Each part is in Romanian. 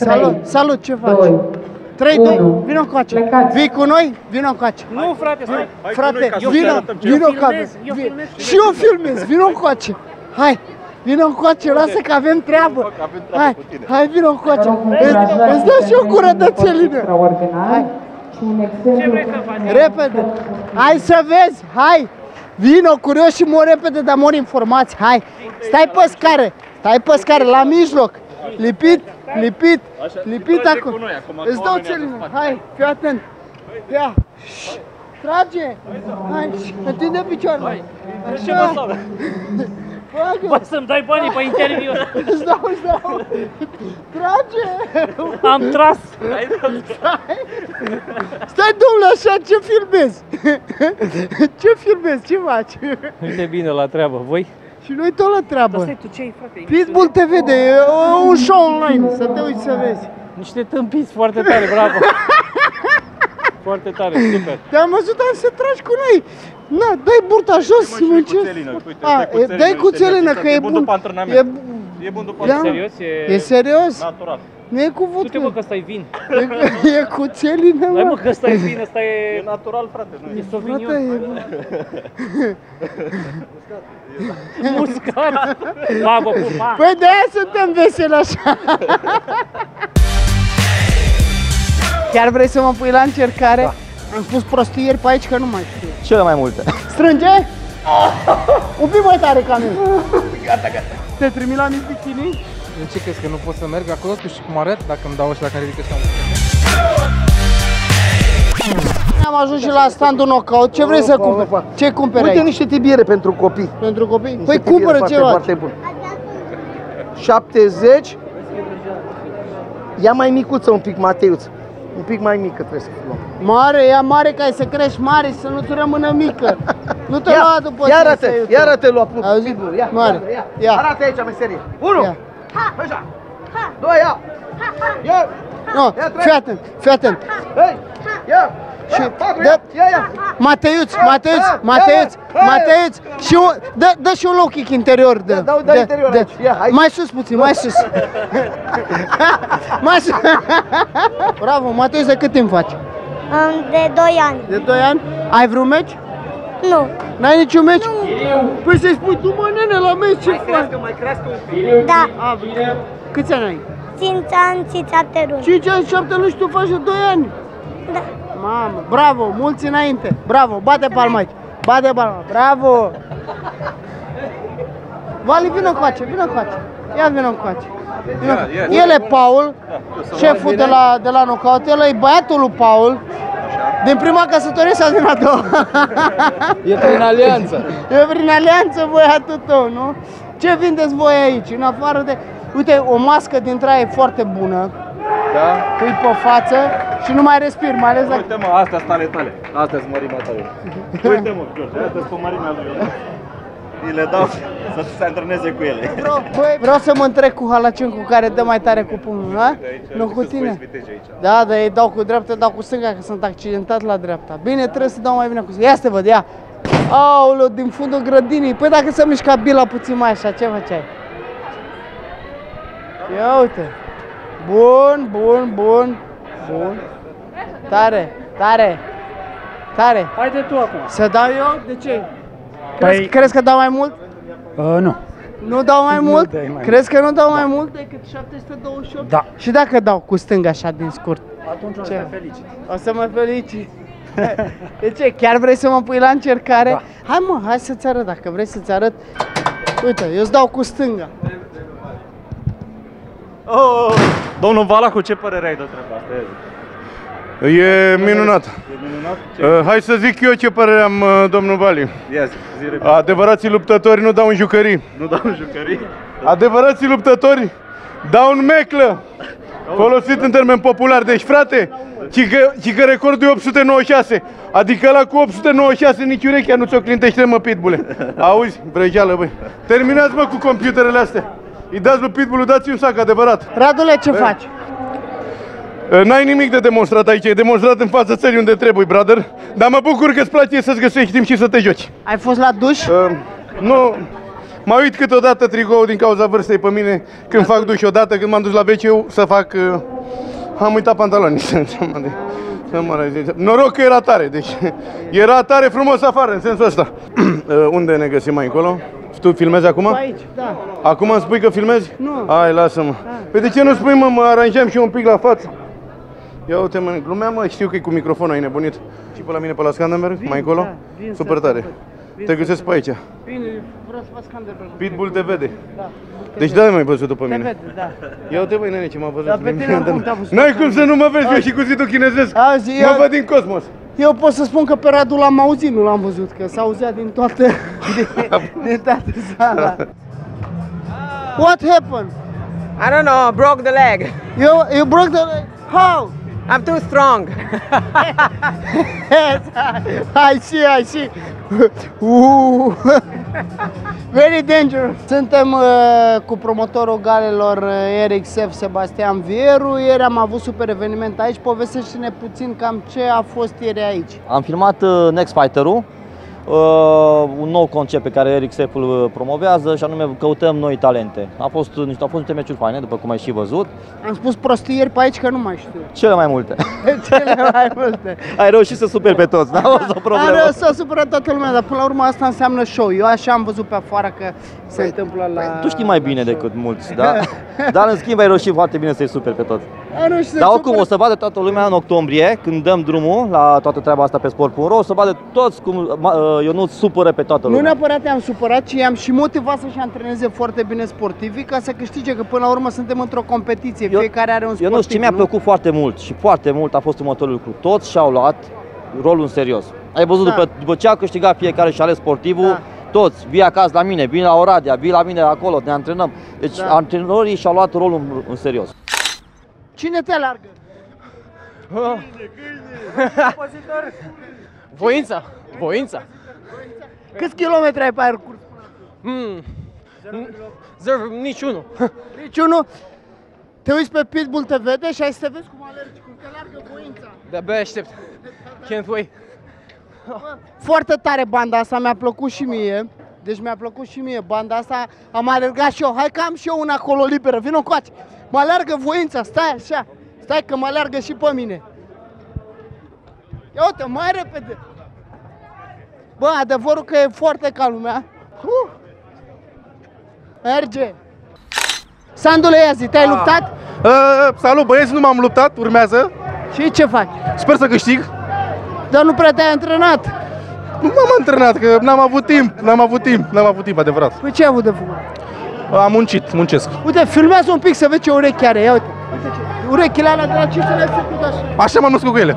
Salut, salut, ce faci? 3, 2, vino încoace. Vii cu noi? Vino încoace. Nu, frate, stai. Frate, vino încoace. Și eu filmez, vino încoace. Hai, vino încoace, lasă că avem treabă. Hai, vino încoace. Îți dau și o gură de țelină. Hai. Ce vrei să faci? Repede. Hai să vezi, hai. Vino, curios și mor repede, dar mor informații. Hai, stai pe scară. Stai pe scară, la mijloc. Lipit acum. Îți dau țelină. Hai, fii atent. Ia. Trage. Hai, întinde picioarele. Așa. Bă, să-mi dai banii pe interviu. Îți dau. Trage. Am tras. Stai, domnule, așa, ce filmezi? Ce filmezi? Ce faci? Uite bine la treabă, voi? Și noi tot la treabă. Stai, tu ce ai, frate? Pitbull te vede, e un show online, să te uiți să vezi. Niște tâmpiți foarte tare, bravo. Foarte tare, super. Te-am văzut să tragi cu noi. Na, dai burta jos, muncesc. Dai cu țelină, că e bun. E bun după Serios? E serios? natural. Nu e cu Du-te, mă, vodcă. că ăsta e vin. E cu țelină, Hai, mă, mă. că ăsta e vin, ăsta E e... natural, frate, nu E e. Sauvignon. Muscat. Pa, bă, pa. Păi de-aia suntem veseli așa. Chiar vrei să mă pui la încercare? Da. Am spus prostieri pe aici că nu mai știu. Cele mai multe. Strânge? Un pic mai tare ca mine. Gata. Te trimit la mic bikini? De ce crezi că nu pot să merg acolo? Tu știi cum arăt dacă îmi dau ăștia care ridică ăștia? Am ajuns și la standul Knockout. Ce vrei să cumperi? Ce cumperi Uite aici? niște tibiere pentru copii. Pentru copii? Niște Păi tibiere cumpără foarte, ceva. foarte bun. 70. Ia mai micuță un pic, Mateuț. Un pic mai mică trebuie să luăm. Mare, ia mare ca ai să crești mare și să nu-ți rămână mică. Nu te lua după Ia tine arată, să iei ia tu. arată lua pup. Auzi? Sigur, ia. Mare. Ia. Arată aici meserie. 1. Ia. Așa. 2, ia. Ia. Nu, Ia, trei. fii atent. Hei. Ia. Și Ia, 4, dă- ia. Mateuț, Hai. și dă și un low kick interior. Dă interior aici. Ia, aici. Mai sus puțin, mai sus. Mai sus. Bravo, Mateuț, de cât timp faci? De 2 ani. De 2 ani? Ai vreun meci? Nu. N-ai niciun meci? Păi să-i spui tu, mă, nene, la meci ce faci? Mai crească un pic. Da. Câți ani ai? 5 ani și 7 luni. 5 ani, 7 luni și tu faci de 2 ani? Da. Mamă, bravo, mulți înainte. Bravo, bate palma aici. Bate palma, bravo. Vali, vină încoace, vină încoace. Ia vină încoace. El e Paul, șeful de la Knockout. El e băiatul lui Paul. Din prima căsătorie sau din a doua? E prin alianță. E prin alianță băiatul tău, nu? Ce vindeți voi aici? În afară de... Uite, o mască dintre aia e foarte bună. Da? Pui pe față și nu mai respiri, mai ales dacă... Uite, mă, astea sunt ale tale. Astea sunt mărima ta. Uite, mă, George, astea sunt pe mărimea lui. Îi le dau să se antreneze cu ele. Vreau să mă întrec cu Halacin cu care dă mai tare cu pumnul, ha? Nu cu tine. Da, dar ei dau cu dreapta, dau cu stânga, că sunt accidentat la dreapta. Bine, trebuie să dau mai bine cu stânga. Ia să te văd, ia! Aoleu, din fundul grădinii. Păi dacă se mișca bila puțin mai așa, ce făceai? Ia uite. Bun. Tare. Haide tu acum. Să dau eu? De ce? Păi- Crezi că dau mai mult? Nu. Nu dau mai mult? dai mai Crezi că nu dau mai mult decât 728? Da. Și dacă dau cu stânga așa din scurt? Atunci o să te felicit. O să mă felicit. De ce? Chiar vrei să mă pui la încercare? Da. Hai mă, hai să-ți arăt, dacă vrei să-ți arăt. Uite, eu îți dau cu stânga. Oh, domnul Valacu, ce părere ai de treaba asta? E minunat. E minunat? Hai să zic eu ce părere am, domnul Vali. Ia zi, repede. Adevărații luptători nu dau în jucării. Nu dau jucării? Adevărații luptători dau în meclă. Folosit în termen popular. Deci, frate, ci că recordul e 896. Adică ăla cu 896 nici urechea nu ți-o clintește, mă, pitbule. Auzi, vrăjeală, băi. Terminați, mă, cu computerele astea. Îi dați lui pitbull, dați un sac adevărat. Radule, ce faci? N-ai nimic de demonstrat aici, e demonstrat în fața țării unde trebuie, brother. Dar mă bucur că îți place să-ți găsești timp și să te joci. Ai fost la duș? Nu, mă uit câteodată tricoul din cauza vârstei pe mine când fac duș odată, când m-am dus la WC să fac Am uitat pantalonii. Noroc că era tare, deci era tare frumos afară, în sensul ăsta. Unde ne găsim mai încolo? Tu filmezi acum? Aici, da. Acum îmi spui că filmezi? Nu. Hai, lasă-mă. Păi de ce nu spui, mă aranjam și eu un pic la față? Ia uite, mă, glumea, mă, știu că e cu microfonul, ai nebunit. Și pe la mine pe la Scanderberg, mai încolo? Da, super tare. Te găsesc pe aici. Bine, vreau să fac Scanderberg. Pitbull te vede. Da. Deci da, mai văzut după mine. Te vede, da. Ia uite, băi, nene, ce m-a văzut. Dar pe tine oricum te-a văzut. N-ai cum să nu mă vezi, eu și cu zidul chinezesc. Auzi, Mă văd din cosmos. Eu pot să spun că pe Radu l-am auzit, nu l-am văzut, că s-auzea din toată, din toată sala. What happened? I don't know, broke the leg. You broke the leg? How? I'm too strong. Yes, I see. Very dangerous. Suntem cu promotorul galelor Eric Sef, Sebastian Vieru. Ieri am avut super eveniment aici. Povestește-ne puțin cam ce a fost ieri aici. Am filmat Next Fighter-ul, un nou concept pe care Eric Sef îl promovează și anume căutăm noi talente. Au fost niște meciuri faine, după cum ai și văzut. Am spus prostii ieri pe aici că nu mai știu. Cele mai multe. Cele mai multe. Ai reușit să superi pe toți, n-a fost o problemă. Am reușit să supără toată lumea, dar până la urmă asta înseamnă show. Eu așa am văzut pe afară că se întâmplă la... Tu știi mai bine decât mulți, da? Dar în schimb ai reușit foarte bine să-i superi pe toți. Dar oricum o să vadă toată lumea în octombrie, când dăm drumul la toată treaba asta pe sport.ro, o să vadă toți cum Ionuț supără pe toată lumea. Nu neapărat i-am supărat, ci i-am și motivat să-și antreneze foarte bine sportivii ca să câștige, că până la urmă suntem într-o competiție, fiecare are un sportiv. Ionuț, ce mi-a plăcut foarte mult și foarte mult a fost următorul lucru. Toți și-au luat rolul în serios. Ai văzut după ce a câștigat fiecare și ales sportivul, toți, vii acasă la mine, vii la Oradea, vii la mine acolo, ne antrenăm. Deci antrenorii și-au luat rolul în serios. Cine te alargă? Voința. Câți kilometri ai parcurs? Niciunul. Niciunul? Te uiți pe Pitbull, te vede și ai să te vezi cum alergi, cum te alargă voința. De-abia aștept. Can't wait. Foarte tare banda asta, mi-a plăcut și mie. Deci mi-a plăcut și mie banda asta, am alergat și eu. Hai că am și eu una acolo liberă, vino încoace. Mă alergă voința, stai așa. Stai că mă alergă și pe mine. Ia uite, mai repede. Bă, adevărul că e foarte ca lumea. Merge. Sandule, ia zi, te-ai luptat? Salut băieți, nu m-am luptat, urmează. Și ce faci? Sper să câștig. Dar nu prea te-ai antrenat. Nu m-am antrenat, că n-am avut timp, adevărat. Păi ce ai avut de făcut? Am muncesc. Uite, filmează un pic să vezi ce urechi are, ia uite. Urechile alea de la ce să le-ai făcut așa? Așa m-am născut cu ele.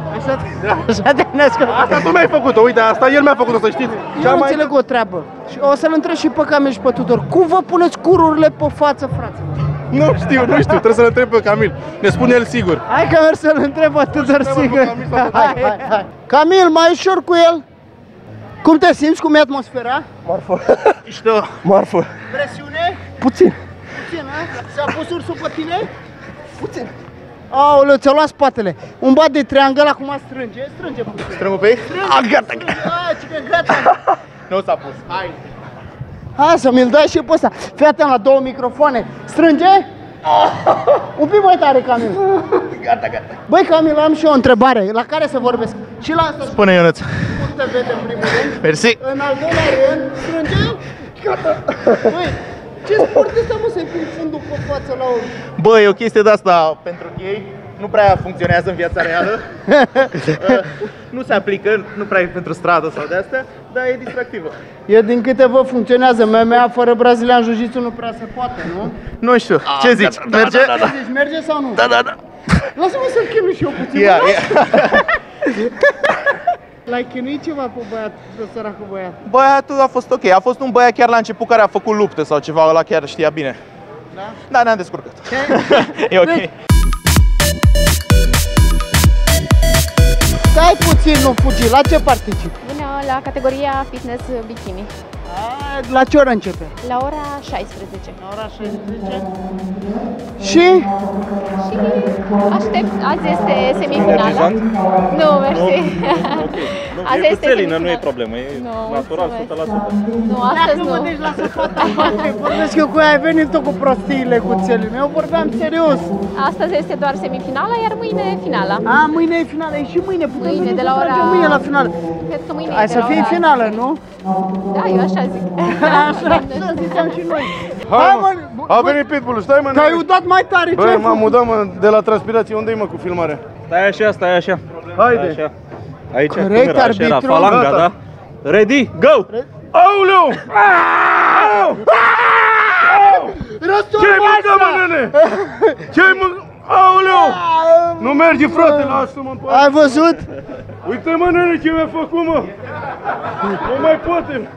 Așa te-ai născut. Asta tu mi-ai făcut-o, uite, asta el mi-a făcut-o, să știți. Eu nu înțeleg o treabă. Și o să-l întreb și pe Camil și pe Tudor. Cum vă puneți cururile pe față, frate? Nu știu, trebuie să-l întreb pe Camil. Ne spune el sigur. Hai că merg să-l întreb pe Tudor sigur. Hai. Camil, mai ușor cu el. Cum te simți? Cum e atmosfera? Marfă. Presiune? Puțin. Puțin, a? S-a pus ursul pe tine? Puțin. Aoleu, ți-a luat spatele. Un bat de triangăl, acum strânge puțin. Strângă pe ei? Gata. Gata. Nu s-a pus, hai. Hai să mi-l dai și pe ăsta. Fii atent la două microfoane. Strânge? Un pic mai tare, Camil. Gata. Băi, Camil, am și eu o întrebare. La care să vorbesc? Și la asta. Spune, Ionuț. Cum te vede în primul rând? Mersi. În al doilea rând, strânge? Gata. Băi, ce sportist mă să-i pun fundul pe față la om? Bă, e o chestie de asta pentru ei. Nu prea funcționează în viața reală. Nu se aplică, nu prea e pentru stradă sau de astea, dar e distractivă. Eu din câte vă funcționează, MMA fără brazilian jiu-jitsu nu prea se poate, nu? Nu știu, ce zici? Merge? Ce zici, merge sau nu? Da. Lasă-mă să-l chinui și eu puțin. Ia. L-ai chinuit ceva pe băiat, pe săracul băiat? Băiatul a fost ok, a fost un băiat chiar la început care a făcut lupte sau ceva, ăla chiar știa bine. Da? Da, ne-am descurcat. E ok. Stai puțin, nu fugi, la ce participi? Vine la categoria fitness bikini. La ce oră începe? La ora 16. La ora 16. Și? Și aștept, azi este semifinala. Nu, mersi. Azi E este cu țelină, semifinala. nu e problemă, e natural 100%. Nu, astăzi nu. Deci lasă fata în parte. Vorbesc eu cu ea, ai venit tu cu prostiile cu țelină. Eu vorbeam serios. Astăzi este doar semifinala, iar mâine finala. Mâine e finala, e și mâine. Putem Mâine, veni de să la ora... tragem mâine la finală. Cred că mâine Hai e de să la fie ora... finală, nu? Da, eu așa zic. Așa ziceam și noi. Hai mă, a venit Pitbull, stai mă. Că ai udat mai tare, ce Bă, ai m-am făcut? mutat, mă, de la transpirație, unde-i mă cu filmarea? Stai așa, stai așa. Haide. Așa. Aici, cum Corect, era? Așa era arbitru. falanga, Gata. da? Ready, go! Aoleu! Ce-ai mâncat, mă, nene? Ce-ai mâncat? Aoleu! Nu merge, frate, lasă-mă în pace. Ai văzut? Uite, mă, nene, ce mi-a făcut, mă! Nu mai poate!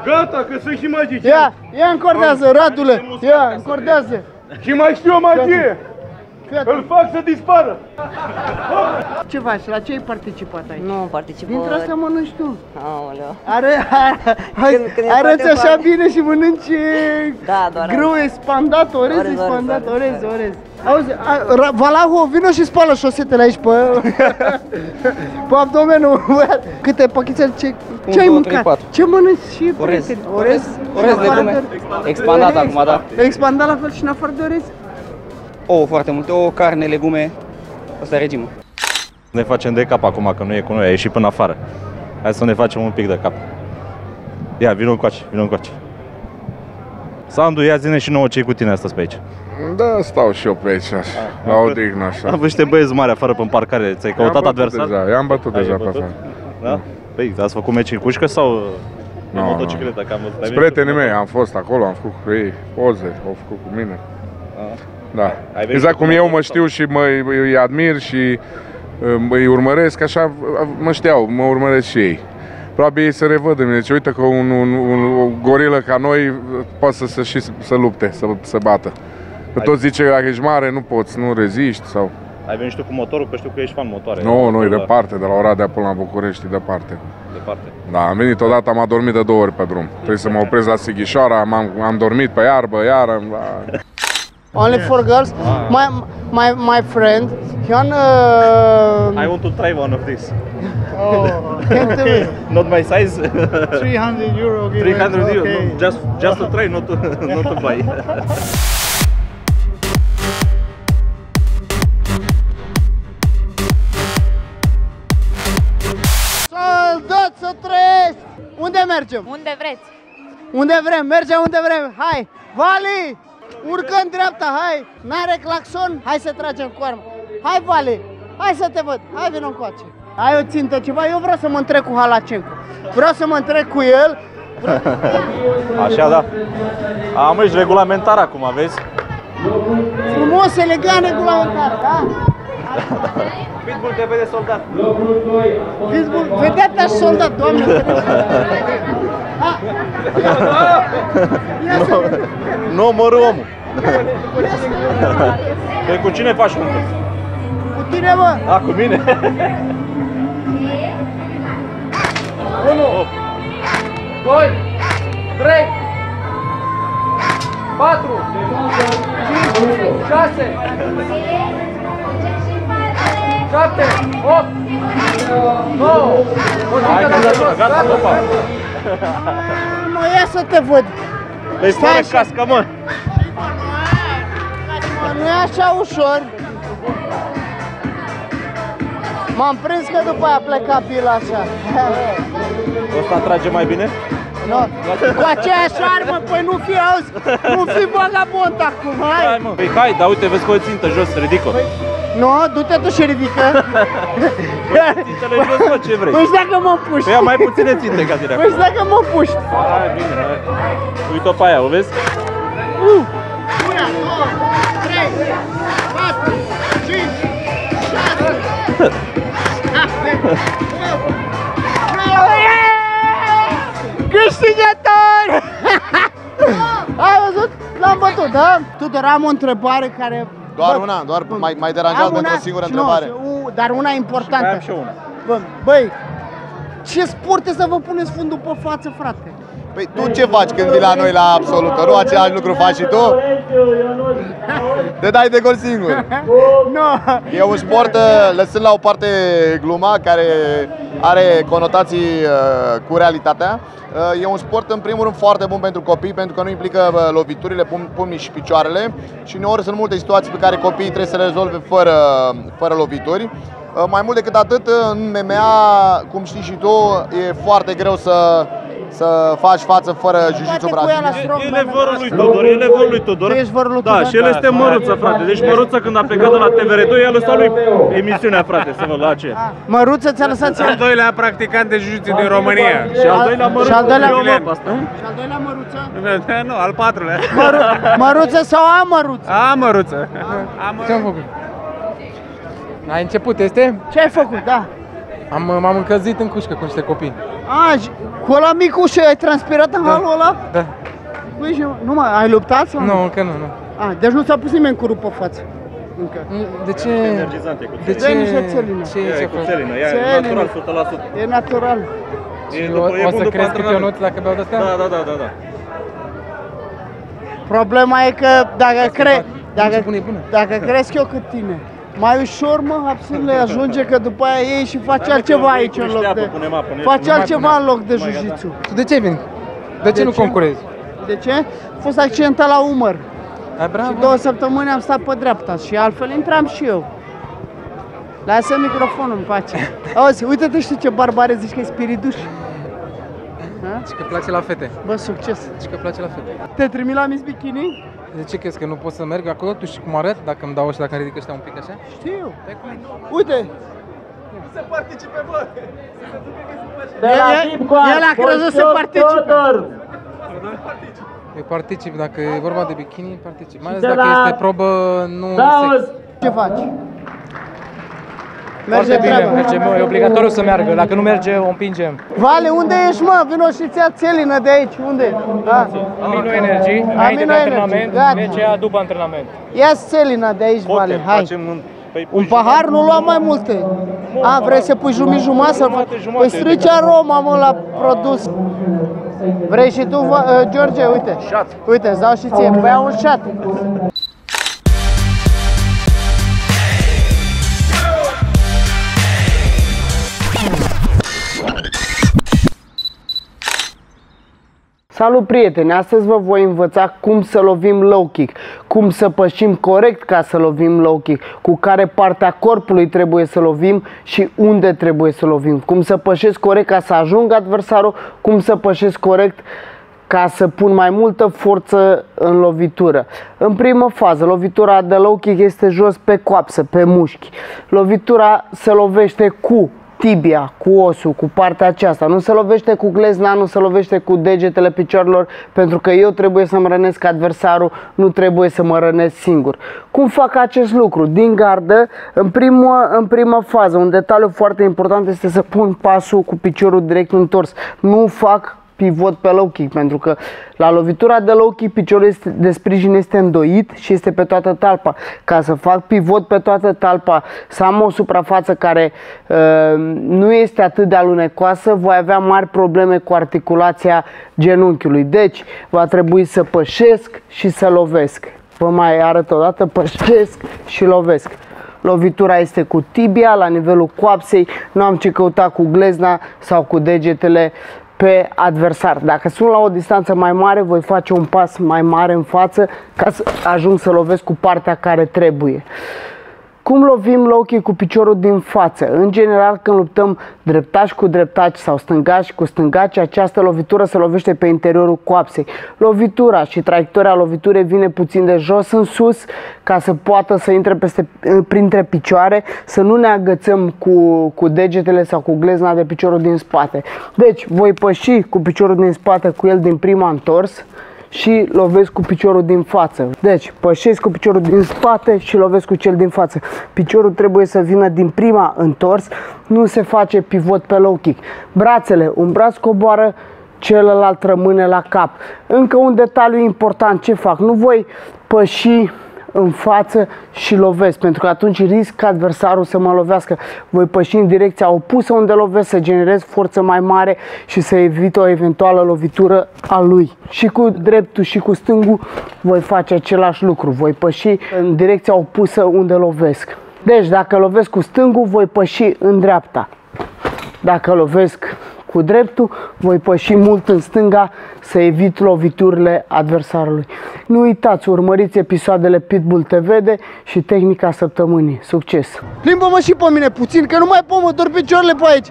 Gata, că sunt și magic. Ia încordează, Radule. Ia, încordează. Și mai știu o magie! Îl fac să dispară! Ce faci? La ce ai participat aici? Nu particip. Dintre astea mănânci tu. Aoleu. Arăți foarte așa foame. bine și mănânci Da, doar grâu expandat, orez Orez, expandat, orez, orez. Auzi, Valaho, vino și spală șosetele aici pe abdomenul, băiat. Câte pachitele, ce ai mâncat? Ce mănânci și Orez. Orez? Orez, legume. Expandat acum, da. Expandat la fel și în afară de orez? Ouă foarte multe, ouă, carne, legume. Asta e regimul. Ne facem de cap acum, că nu e cu noi, a ieșit până afară. Hai să ne facem un pic de cap. Ia, vino încoace, vino încoace. Sandu, ia zine și nouă ce-i cu tine astăzi pe aici. Da, stau și eu pe aici, la odihnă așa. Am văzut niște băieți mari afară pe parcare, ți-ai căutat adversar? I-am bătut deja pe afară. Da? Păi, ați făcut meci în cușcă sau Nu, motocicletă? Sunt prietenii mei, am fost acolo, am făcut cu ei poze, au făcut cu mine. Da, exact cum eu mă știu și îi admir și îi urmăresc, așa mă știau, mă urmăresc și ei. Probabil ei se revăd în mine, deci uite că o gorilă ca noi poate să lupte, să bată. Că toți zice că dacă ești mare nu poți, nu reziști sau... Ai venit și tu cu motorul, că știu că ești fan motoare. Nu, e departe, de la Oradea până la București, e departe. Departe. Da, am venit odată, am adormit de 2 ori pe drum. Trebuie să mă opresc la Sighișoara, am dormit pe iarbă, iară... Only for girls? My friend, I want to try one of these. Can't do it. Not my size. 300 euro. 300 euro. Okay. No, just to try, not to buy. Soldat să trăiesc! Unde mergem? Unde vreți? Unde vrem, mergem unde vrem. Hai, Vali! Urcă în dreapta, hai! N-are claxon? Hai să tragem cu armă. Hai, Vali! Hai să te văd, hai vină încoace. Ai o țintă ceva? Eu vreau să mă întrec cu Halacencu. Vreau să mă întrec cu el. Așa, da. Am aici regulamentar acum, vezi? Frumos, elegant, regulamentar, da? Pitbull te vede soldat. Pitbull, vedea-te așa soldat, doamne. Nu omorâ omul. Păi cu cine faci un pic? Cu tine, mă! A, cu mine? 1, 2, 3, 4, 5, 6, 7, 8, 9, Hai, gata, opa! mă, ia să te văd! Deci fără cască, mă! Nu e așa ușor. M-am prins că după aia pleca pila așa. Ăsta trage mai bine? No. Cu aceeași armă, păi nu fi, auzi, nu fi vagabond acum, hai! Hai, mă! Păi hai, dar uite, vezi că o țintă jos, ridică-o. Nu, du-te tu și ridică. Țintele jos, mă, ce vrei? Păi și dacă mă puști? Păi ia mai puține ținte ca tine. Păi și dacă mă puști? Hai, bine, hai. Uite-o pe aia, o vezi? 1, 2, 3, 4, 5, 6, câștigător! Ai văzut? L-am bătut, da? Tudor, am o întrebare care... Doar una, doar mai deranjat pentru o singură întrebare. Dar una importantă. Am și una. Băi, ce sport e să vă puneți fundul pe față, frate? Păi tu ce faci când vii la noi la absolută? Nu același lucru faci și tu? Te dai de gol singur. E un sport, lăsând la o parte gluma, care are conotații cu realitatea. E un sport, în primul rând, foarte bun pentru copii, pentru că nu implică loviturile, pumnii și picioarele. Și uneori sunt multe situații pe care copiii trebuie să le rezolve fără lovituri. Mai mult decât atât, în MMA, cum știi și tu, e foarte greu să faci față fără jiu-jitsu brazilian. El e vărul lui Tudor, el e vărul lui Tudor. Da, și el este Măruță, frate. Deci Măruță, când a plecat de la TVR2, i-a lăsat lui emisiunea, frate, să vă la ce. Măruță ți-a lăsat ție? Al doilea practicant de jiu-jitsu din România. Și al doilea Măruță. Și al doilea Măruță? Nu, al patrulea. Măruță sau Amăruță? Amăruță. Ce-am făcut? Ai început, este? Ce ai făcut, da? M-am încălzit în cușcă cu niște copii. Cu ăla micușă ai transpirat în halul ăla? Da. Păi, nu mai, ai luptat sau nu? Nu, încă nu. Deci nu ți-a pus nimeni cu rup pe față? Încă. De ce? Energizante cu de țelină. Ce? Țelină. Ce cu țelină, e natural, 100%. E natural. O să crezi câte ionuț dacă beau de-astea? Da. Problema e că dacă cresc eu cât tine, mai ușor, mă, abținle, ajunge că după aia iei și faci altceva aici în loc de... Faci altceva în loc de jiu-jitsu. Tu de ce vin? De ce nu concurezi? De ce? A fost accidentat la umăr. Și 2 săptămâni am stat pe dreapta și altfel intram și eu. Lasă microfonul în pace. Auzi, uite-te, știi ce barbare zici că e spiriduș? Și că place la fete. Bă, succes. Și că place la fete. Te trimit la Miss Bikini? De ce crezi că nu pot să merg acolo? Tu știi cum arăt? Dacă îmi dau ăștia, dacă îmi ridic ăștia un pic așa? Știu. Uite. Nu se participe, bă. El a crezut să participe. Eu particip, dacă e vorba de bikini, particip. Mai ales dacă este probă, nu sex. Ce faci? Merge bine, e obligatoriu să meargă, dacă nu merge o împingem. Vale, unde ești, mă? Vino și ți-a țelină de aici, unde? Amino Energy, înainte de antrenament, mergea după antrenament. Ia-ți țelina de aici, Vale, hai. Un pahar, nu lua mai multe. Vrei să pui jumătate să-l faci? Păi strici aroma, mă, la produs. Vrei și tu, George? Uite. Uite, îți dau și ție. Păi ia un shot. Salut, prieteni! Astăzi vă voi învăța cum să lovim low kick, cum să pășim corect ca să lovim low kick, cu care parte a corpului trebuie să lovim și unde trebuie să lovim, cum să pășesc corect ca să ajung adversarul, cum să pășesc corect ca să pun mai multă forță în lovitură. În primă fază, lovitura de low kick este jos pe coapsă, pe mușchi. Lovitura se lovește cu tibia, cu osul, cu partea aceasta. Nu se lovește cu glezna, nu se lovește cu degetele picioarelor, pentru că eu trebuie să-mi rănesc adversarul, nu trebuie să mă rănesc singur. Cum fac acest lucru? Din gardă, în prima fază, un detaliu foarte important este să pun pasul cu piciorul direct întors. Nu fac pivot pe low kick, pentru că la lovitura de low kick piciorul de sprijin este îndoit și este pe toată talpa. Ca să fac pivot pe toată talpa, să am o suprafață care nu este atât de alunecoasă, voi avea mari probleme cu articulația genunchiului. Deci va trebui să pășesc și să lovesc. Vă mai arăt o dată, pășesc și lovesc. Lovitura este cu tibia la nivelul coapsei, nu am ce căuta cu glezna sau cu degetele pe adversar. Dacă sunt la o distanță mai mare, voi face un pas mai mare în față ca să ajung să lovesc cu partea care trebuie. Cum lovim low kick cu piciorul din față? În general, când luptăm dreptași cu dreptași sau stângaci cu stângaci, această lovitură se lovește pe interiorul coapsei. Lovitura și traiectoria loviturii vine puțin de jos în sus, ca să poată să intre printre picioare, să nu ne agățăm cu degetele sau cu glezna de piciorul din spate. Deci, voi păși cu piciorul din spate cu el din prima întors și lovesc cu piciorul din față. Deci, pășesc cu piciorul din spate și lovesc cu cel din față. Piciorul trebuie să vină din prima întors, nu se face pivot pe low kick. Brațele, un braț coboară, celălalt rămâne la cap. Încă un detaliu important, ce fac? Nu voi păși în față și lovesc, pentru că atunci risc ca adversarul să mă lovească. Voi păși în direcția opusă unde lovesc, să generez forță mai mare și să evit o eventuală lovitură a lui. Și cu dreptul și cu stângul voi face același lucru, voi păși în direcția opusă unde lovesc. Deci dacă lovesc cu stângul, voi păși în dreapta. Dacă lovesc cu dreptul, voi păși mult în stânga să evit loviturile adversarului. Nu uitați, urmăriți episoadele Pitbull TV și tehnica săptămânii. Succes! Plimbă-mă și pe mine puțin, că nu mai pot, mă dor picioarele pe aici.